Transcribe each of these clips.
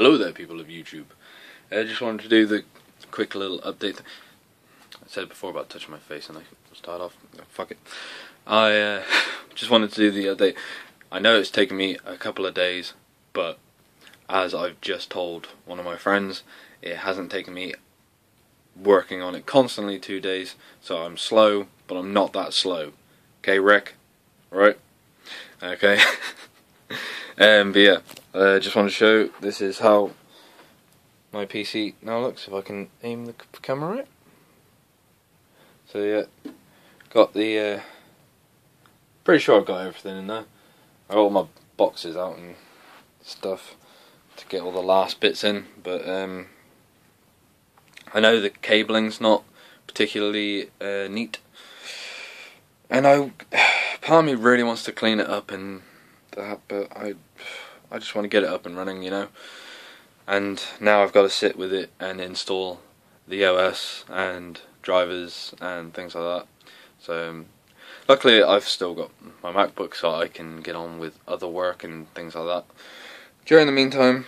Hello there, people of YouTube. I just wanted to do the quick little update. I said before about touching my face and I start off. Fuck it. I just wanted to do the update. I know it's taken me a couple of days, but as I've just told one of my friends, it hasn't taken me working on it constantly 2 days, so I'm slow, but I'm not that slow. Okay, Rick? Right? Okay. But yeah, just want to show, this is how my PC now looks, if I can aim the camera right. So yeah, got the, pretty sure I've got everything in there. I got all my boxes out and stuff to get all the last bits in, but I know the cabling's not particularly neat, and part of me really wants to clean it up and that, but I just want to get it up and running, you know. And now I've got to sit with it and install the OS and drivers and things like that. So luckily I've still got my MacBook, so I can get on with other work and things like that during the meantime.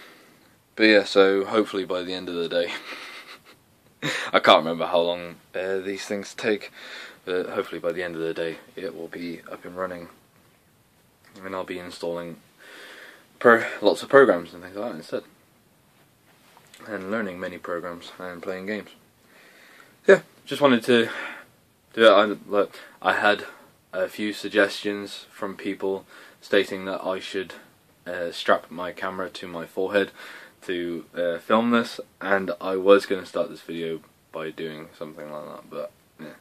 But yeah, so hopefully by the end of the day, I can't remember how long these things take, but hopefully by the end of the day it will be up and running, and I'll be installing lots of programs and things like that instead, and learning many programs and playing games. Yeah, just wanted to do it. I had a few suggestions from people stating that I should strap my camera to my forehead to film this, and I was going to start this video by doing something like that, but yeah,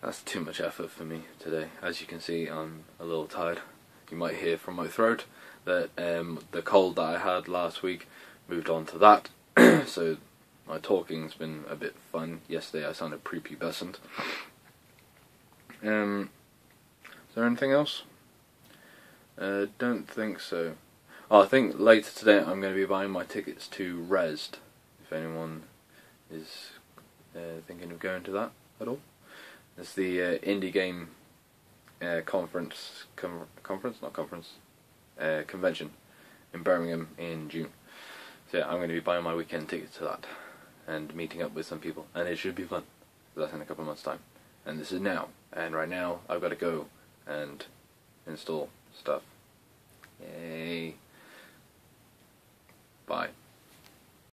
that's too much effort for me today. As you can see, I'm a little tired. You might hear from my throat that the cold that I had last week moved on to that, so my talking's been a bit fun. Yesterday I sounded prepubescent. Is there anything else? Don't think so. Oh, I think later today I'm going to be buying my tickets to Rezzed, if anyone is thinking of going to that at all. It's the indie game convention in Birmingham in June. So yeah, I'm going to be buying my weekend tickets to that and meeting up with some people, and it should be fun. That's in a couple of months' time, and this is now, and right now I've got to go and install stuff. Yay. Bye.